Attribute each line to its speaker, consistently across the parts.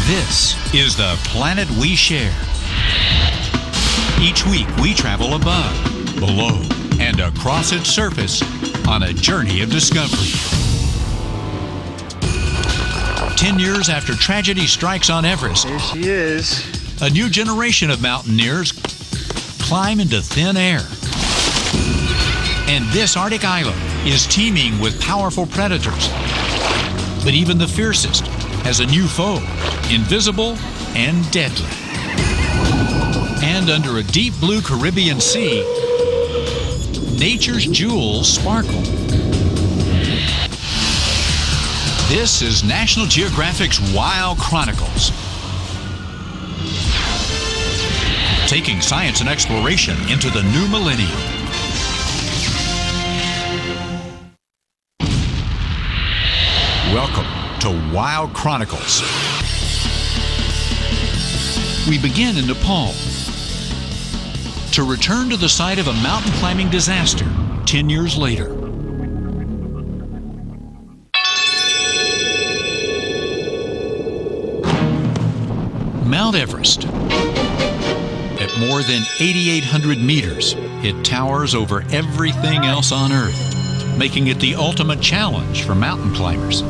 Speaker 1: This is the planet we share. Each week we travel above, below, and across its surface on a journey of discovery. 10 years after tragedy strikes on Everest,
Speaker 2: there she is.
Speaker 1: A new generation of mountaineers climb into thin air. And this Arctic island is teeming with powerful predators. But even the fiercest has a new foe, invisible and deadly. And under a deep blue Caribbean sea, nature's jewels sparkle. This is National Geographic's Wild Chronicles, taking science and exploration into the new millennium. Welcome to Wild Chronicles. We begin in Nepal to return to the site of a mountain climbing disaster 10 years later. Mount Everest. At more than 8,800 meters, it towers over everything else on Earth, making it the ultimate challenge for mountain climbers.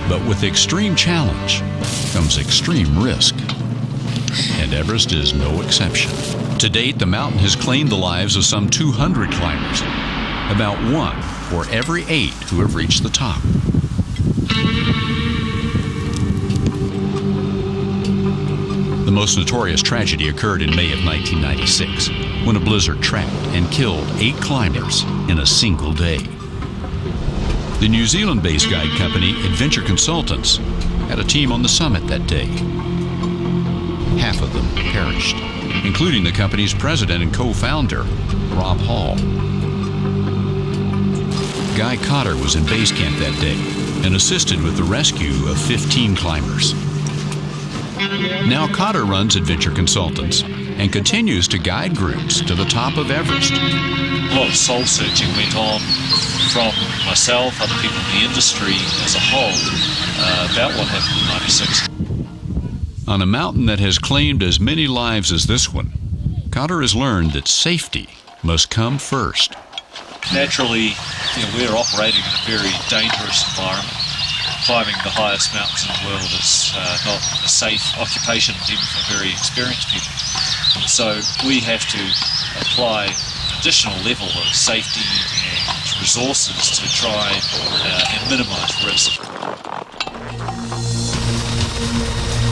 Speaker 1: But with extreme challenge comes extreme risk, and Everest is no exception. To date, the mountain has claimed the lives of some 200 climbers, about 1 for every 8 who have reached the top. The most notorious tragedy occurred in May of 1996, when a blizzard trapped and killed 8 climbers in a single day. The New Zealand-based guide company Adventure Consultants had a team on the summit that day. Half of them perished, including the company's president and co-founder, Rob Hall. Guy Cotter was in base camp that day and assisted with the rescue of 15 climbers. Now Cotter runs Adventure Consultants and continues to guide groups to the top of Everest.
Speaker 3: A lot of soul searching went on from myself, other people in the industry as a whole, about what happened in '96.
Speaker 1: On a mountain that has claimed as many lives as this one, Cotter has learned that safety must come first.
Speaker 3: Naturally, we're operating in a very dangerous environment. Climbing the highest mountains in the world is not a safe occupation even for very experienced people. So we have to apply additional level of safety and resources to try and minimize risk.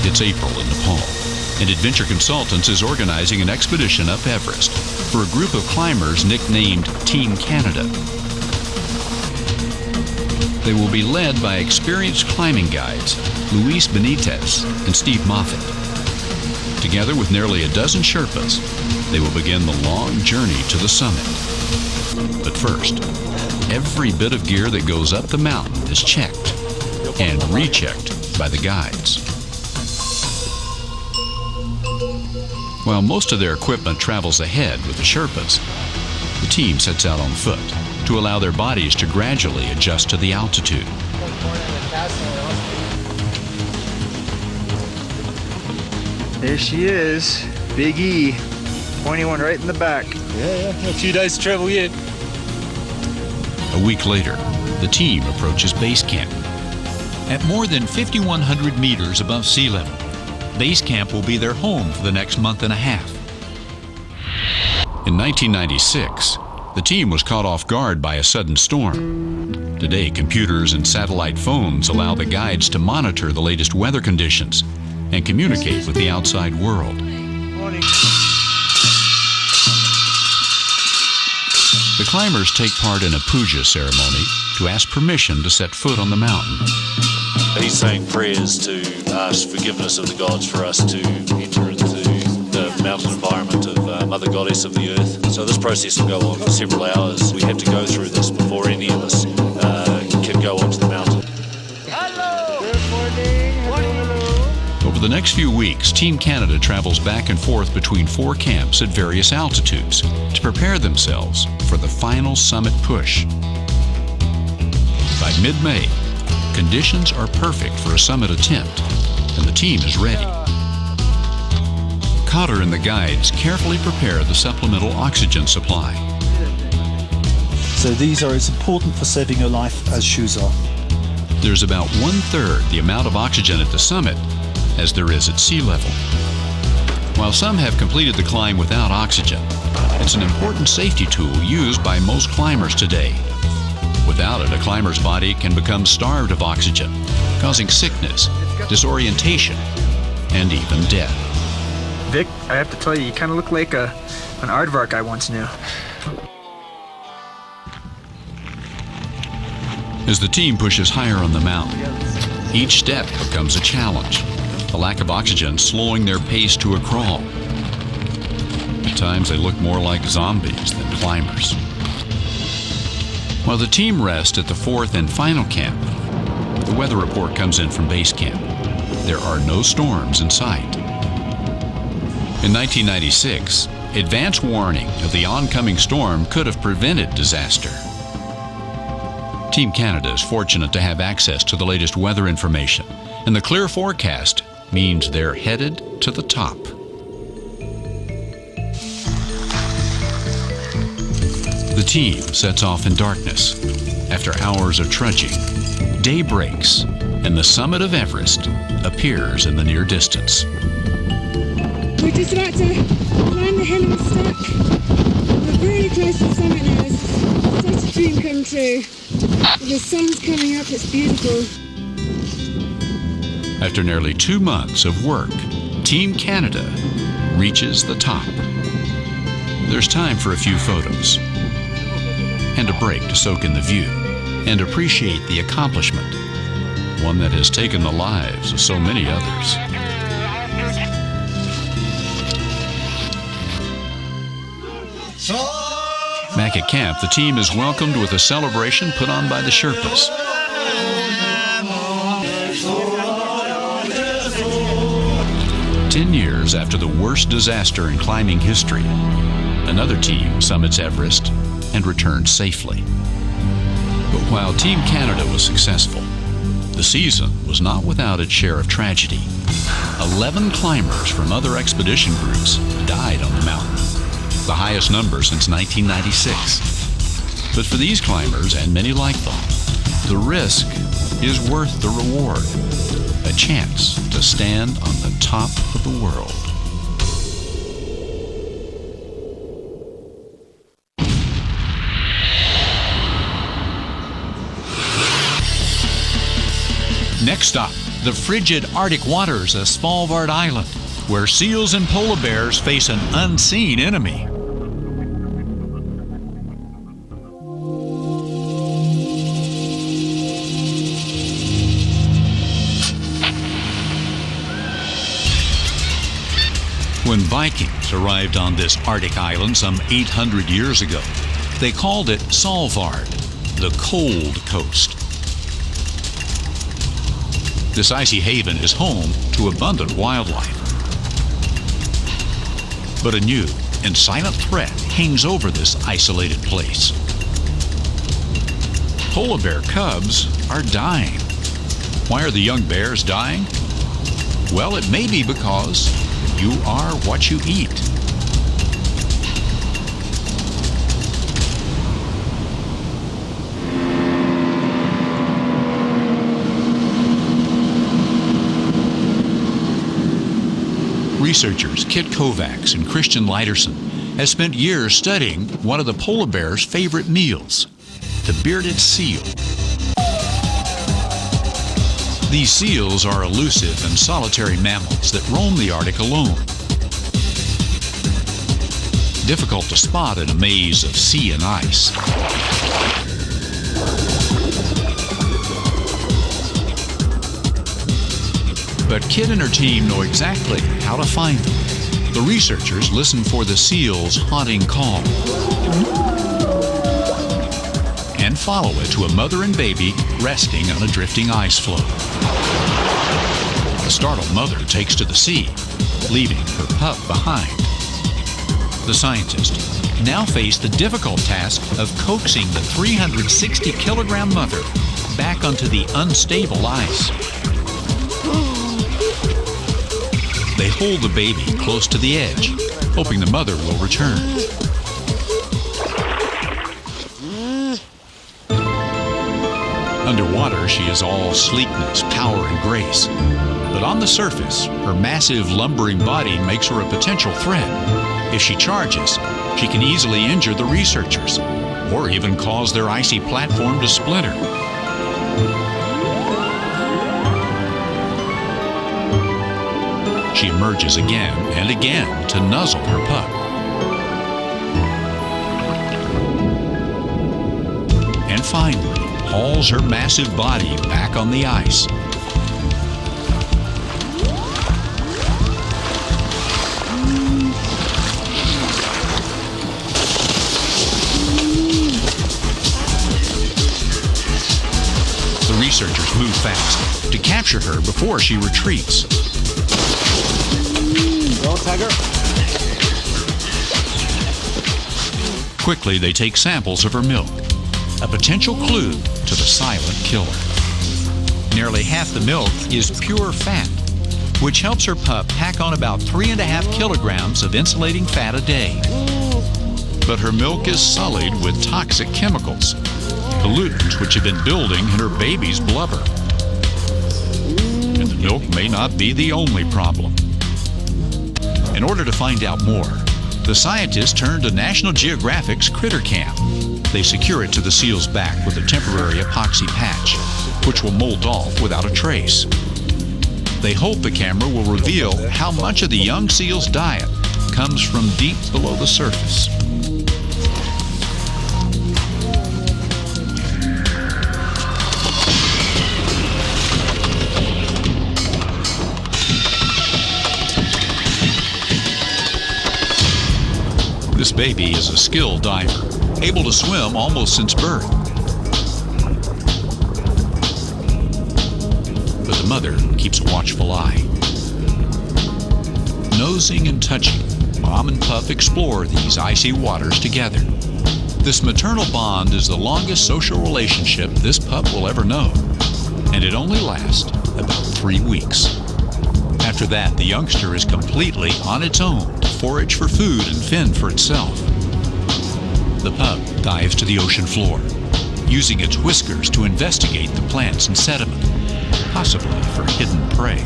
Speaker 1: It's April in Nepal, and Adventure Consultants is organizing an expedition up Everest for a group of climbers nicknamed Team Canada. They will be led by experienced climbing guides Luis Benitez and Steve Moffat. Together with nearly a dozen Sherpas, they will begin the long journey to the summit. But first, every bit of gear that goes up the mountain is checked and rechecked by the guides. While most of their equipment travels ahead with the Sherpas, the team sets out on foot to allow their bodies to gradually adjust to the altitude.
Speaker 2: There she is, Big E, pointy one right in the back.
Speaker 4: Yeah, a few days to travel yet.
Speaker 1: A week later, the team approaches base camp. At more than 5,100 meters above sea level, base camp will be their home for the next month and a half. In 1996, the team was caught off guard by a sudden storm. Today, computers and satellite phones allow the guides to monitor the latest weather conditions and communicate with the outside world. The climbers take part in a puja ceremony to ask permission to set foot on the mountain.
Speaker 3: He's saying prayers to ask forgiveness of the gods for us to enter into the mountain environment of Mother Goddess of the Earth. So this process will go on for several hours. We have to go through this before any of us can go onto the mountain.
Speaker 2: Hello! Good morning. Hello.
Speaker 1: Over the next few weeks, Team Canada travels back and forth between 4 camps at various altitudes to prepare themselves for the final summit push. By mid-May, conditions are perfect for a summit attempt, and the team is ready. Cotter and the guides carefully prepare the supplemental oxygen supply.
Speaker 5: So these are as important for saving your life as shoes are.
Speaker 1: There's about 1/3 the amount of oxygen at the summit as there is at sea level. While some have completed the climb without oxygen, it's an important safety tool used by most climbers today. Without it, a climber's body can become starved of oxygen, causing sickness, disorientation, and even death.
Speaker 2: Vic, I have to tell you, you kind of look like an aardvark I once knew.
Speaker 1: As the team pushes higher on the mountain, each step becomes a challenge, the lack of oxygen slowing their pace to a crawl. At times they look more like zombies than climbers. While the team rests at the 4th and final camp, the weather report comes in from base camp. There are no storms in sight. In 1996, advance warning of the oncoming storm could have prevented disaster. Team Canada is fortunate to have access to the latest weather information, and the clear forecast means they're headed to the top. The team sets off in darkness. After hours of trudging, day breaks, and the summit of Everest appears in the near distance.
Speaker 6: We're just about to climb the hill and stack. We're very close to the summit now. It's such a dream come true. The sun's coming up, it's beautiful.
Speaker 1: After nearly 2 months of work, Team Canada reaches the top. There's time for a few photos and a break to soak in the view and appreciate the accomplishment, one that has taken the lives of so many others. Back at camp, the team is welcomed with a celebration put on by the Sherpas. Ten years after the worst disaster in climbing history, another team summits Everest and returns safely. But while Team Canada was successful, the season was not without its share of tragedy. 11 climbers from other expedition groups died on the mountain, the highest number since 1996. But for these climbers, and many like them, the risk is worth the reward, a chance to stand on the top of the world. Next stop, the frigid Arctic waters of Svalbard Island, where seals and polar bears face an unseen enemy. When Vikings arrived on this Arctic island some 800 years ago, they called it Svalbard, the cold coast. This icy haven is home to abundant wildlife. But a new and silent threat hangs over this isolated place. Polar bear cubs are dying. Why are the young bears dying? Well, it may be because you are what you eat. Researchers Kit Kovacs and Christian Leiterson have spent years studying one of the polar bear's favorite meals, the bearded seal. These seals are elusive and solitary mammals that roam the Arctic alone. Difficult to spot in a maze of sea and ice. But Kit and her team know exactly how to find them. The researchers listen for the seal's haunting call and follow it to a mother and baby resting on a drifting ice floe. The startled mother takes to the sea, leaving her pup behind. The scientists now face the difficult task of coaxing the 360-kilogram mother back onto the unstable ice. They hold the baby close to the edge, hoping the mother will return. Underwater, she is all sleekness, power, and grace. But on the surface, her massive, lumbering body makes her a potential threat. If she charges, she can easily injure the researchers, or even cause their icy platform to splinter. She emerges again and again to nuzzle her pup. And finally, hauls her massive body back on the ice. The researchers move fast to capture her before she retreats.
Speaker 2: Go, Tiger.
Speaker 1: Quickly, they take samples of her milk, a potential clue to the silent killer. Nearly half the milk is pure fat, which helps her pup pack on about 3.5 kilograms of insulating fat a day. But her milk is sullied with toxic chemicals, pollutants which have been building in her baby's blubber. And the milk may not be the only problem. In order to find out more, the scientists turn to National Geographic's Critter Cam. They secure it to the seal's back with a temporary epoxy patch, which will molt off without a trace. They hope the camera will reveal how much of the young seal's diet comes from deep below the surface. This baby is a skilled diver, able to swim almost since birth. But the mother keeps a watchful eye. Nosing and touching, mom and pup explore these icy waters together. This maternal bond is the longest social relationship this pup will ever know, and it only lasts about 3 weeks. After that, the youngster is completely on its own to forage for food and fend for itself. The pup dives to the ocean floor, using its whiskers to investigate the plants and sediment, possibly for hidden prey.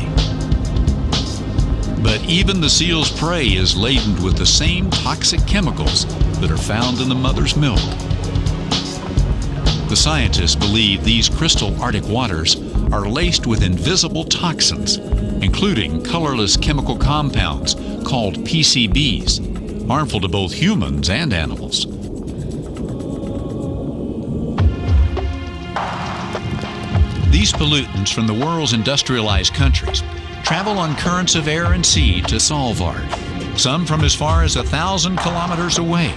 Speaker 1: But even the seal's prey is laden with the same toxic chemicals that are found in the mother's milk. The scientists believe these crystal Arctic waters are laced with invisible toxins, including colorless chemical compounds called PCBs, harmful to both humans and animals. These pollutants from the world's industrialized countries travel on currents of air and sea to Svalbard, some from as far as 1,000 kilometers away.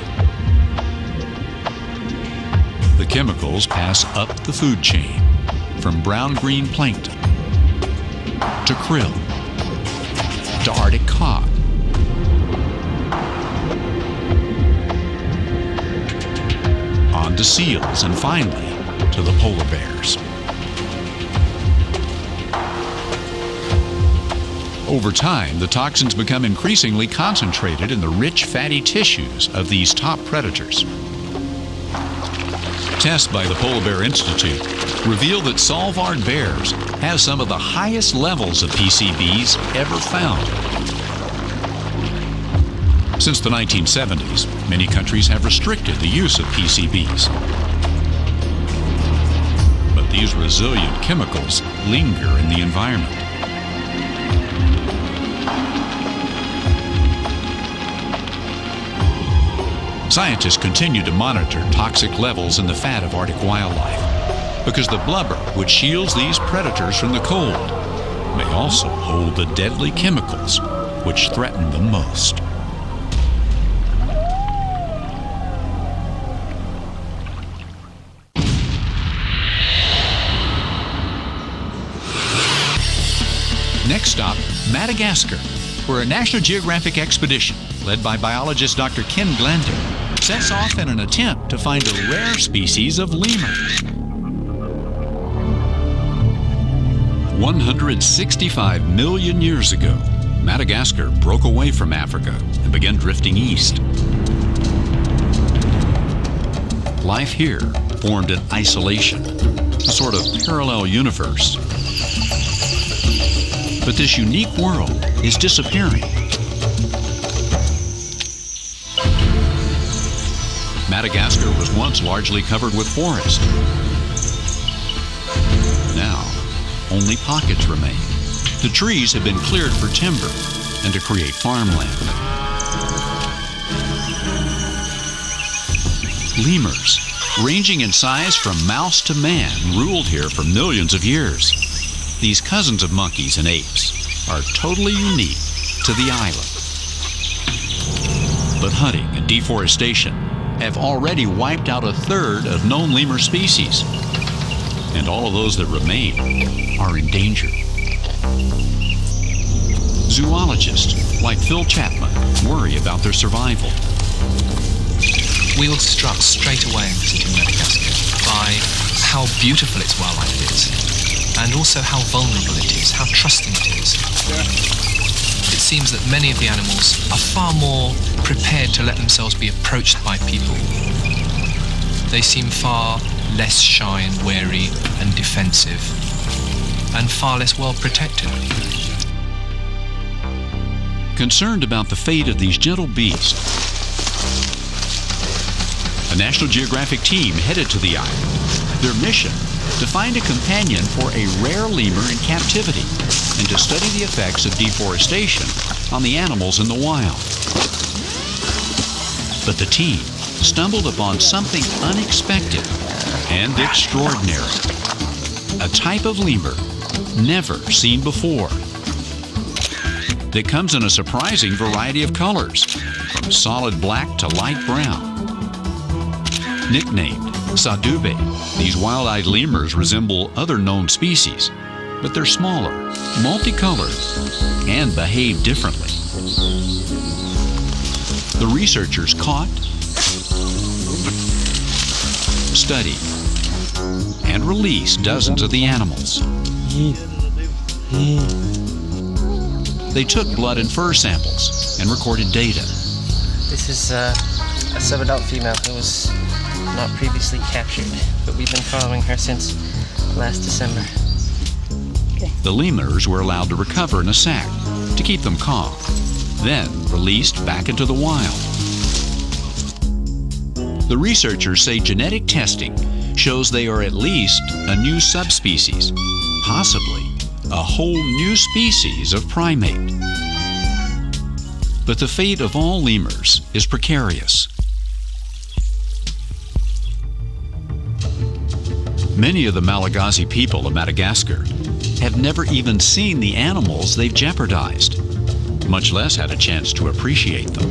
Speaker 1: The chemicals pass up the food chain, from brown-green plankton to krill to Arctic cod, on to seals, and finally to the polar bears. Over time, the toxins become increasingly concentrated in the rich fatty tissues of these top predators. Tests by the Polar Bear Institute reveal that Svalbard bears have some of the highest levels of PCBs ever found. Since the 1970s, many countries have restricted the use of PCBs. But these resilient chemicals linger in the environment. Scientists continue to monitor toxic levels in the fat of Arctic wildlife because the blubber, which shields these predators from the cold, may also hold the deadly chemicals which threaten them most. Next stop, Madagascar, where a National Geographic expedition led by biologist Dr. Ken Glanding sets off in an attempt to find a rare species of lemur. 165 million years ago, Madagascar broke away from Africa and began drifting east. Life here formed in isolation, a sort of parallel universe. But this unique world is disappearing. Madagascar was once largely covered with forest. Now, only pockets remain. The trees have been cleared for timber and to create farmland. Lemurs, ranging in size from mouse to man, ruled here for millions of years. These cousins of monkeys and apes are totally unique to the island. But hunting and deforestation have already wiped out a third of known lemur species, and all of those that remain are in danger. Zoologists like Phil Chapman worry about their survival.
Speaker 7: We were struck straight away in visiting Madagascar by how beautiful its wildlife is, and also how vulnerable it is, how trusting it is. It seems that many of the animals are far more prepared to let themselves be approached by people. They seem far less shy and wary and defensive, and far less well protected.
Speaker 1: Concerned about the fate of these gentle beasts, a National Geographic team headed to the island. Their mission, to find a companion for a rare lemur in captivity and to study the effects of deforestation on the animals in the wild. But the team stumbled upon something unexpected and extraordinary. A type of lemur never seen before that comes in a surprising variety of colors, from solid black to light brown. Nicknamed Sadube, these wild-eyed lemurs resemble other known species, but they're smaller, multicolored, and behave differently. The researchers caught, studied, and released dozens of the animals. They took blood and fur samples and recorded data.
Speaker 8: This is a sub-adult female who was not previously captured, but we've been following her since last December.
Speaker 1: The lemurs were allowed to recover in a sack to keep them calm, then released back into the wild. The researchers say genetic testing shows they are at least a new subspecies, possibly a whole new species of primate. But the fate of all lemurs is precarious. Many of the Malagasy people of Madagascar have never even seen the animals they've jeopardized, much less had a chance to appreciate them.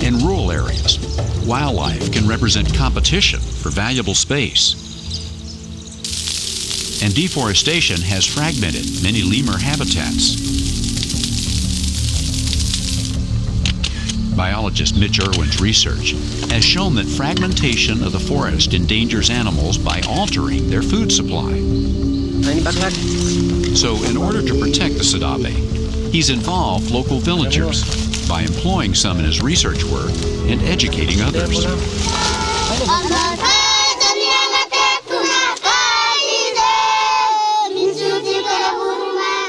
Speaker 1: In rural areas, wildlife can represent competition for valuable space. And deforestation has fragmented many lemur habitats. Biologist Mitch Irwin's research has shown that fragmentation of the forest endangers animals by altering their food supply. So in order to protect the Sadube, he's involved local villagers by employing some in his research work and educating others.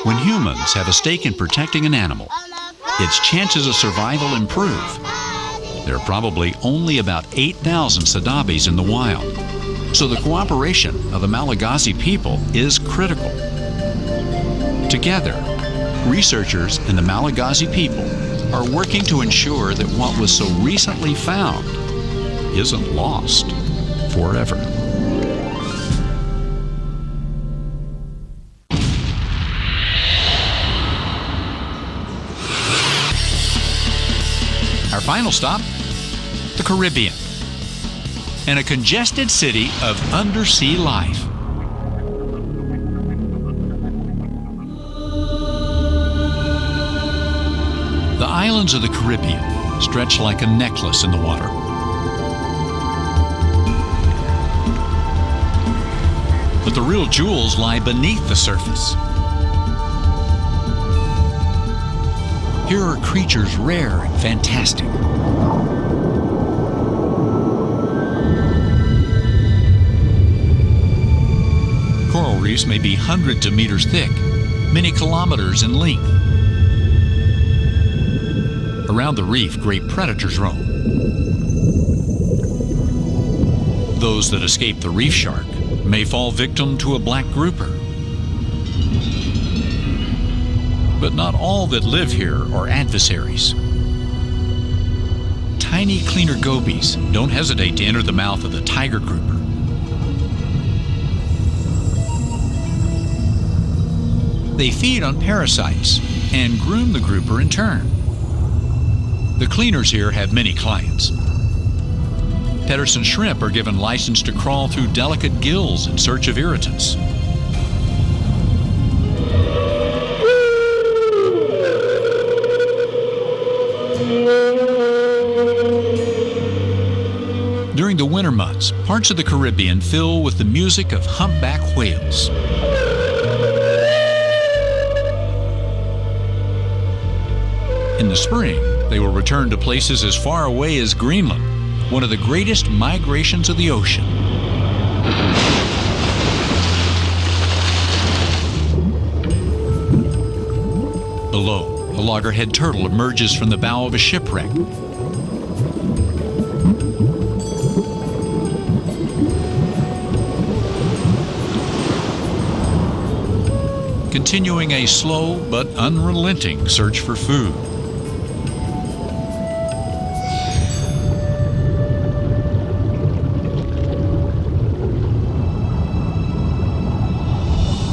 Speaker 1: When humans have a stake in protecting an animal, its chances of survival improve. There are probably only about 8,000 Sadabes in the wild, so the cooperation of the Malagasy people is critical. Together, researchers and the Malagasy people are working to ensure that what was so recently found isn't lost forever. Our final stop, the Caribbean, and a congested city of undersea life. The islands of the Caribbean stretch like a necklace in the water. But the real jewels lie beneath the surface. Here are creatures rare and fantastic. Coral reefs may be hundreds of meters thick, many kilometers in length. Around the reef, great predators roam. Those that escape the reef shark may fall victim to a black grouper. But not all that live here are adversaries. Tiny cleaner gobies don't hesitate to enter the mouth of the tiger grouper. They feed on parasites and groom the grouper in turn. The cleaners here have many clients. Pedersen shrimp are given license to crawl through delicate gills in search of irritants. During the winter months, parts of the Caribbean fill with the music of humpback whales. In the spring, they will return to places as far away as Greenland, one of the greatest migrations of the ocean. Below, a loggerhead turtle emerges from the bow of a shipwreck. Continuing a slow but unrelenting search for food.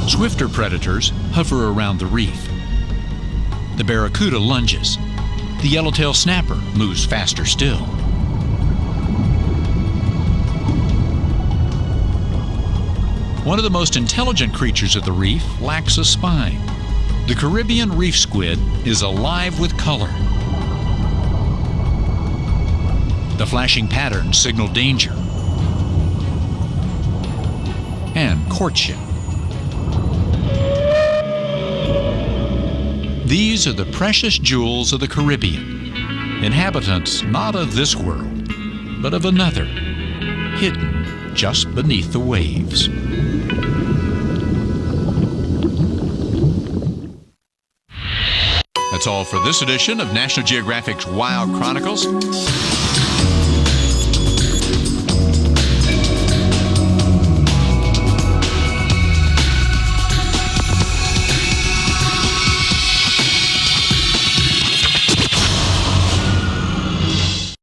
Speaker 1: Swifter predators hover around the reef. The barracuda lunges. The yellowtail snapper moves faster still. One of the most intelligent creatures of the reef lacks a spine. The Caribbean reef squid is alive with color. The flashing patterns signal danger and courtship. These are the precious jewels of the Caribbean, inhabitants not of this world, but of another, hidden just beneath the waves. That's all for this edition of National Geographic's Wild Chronicles.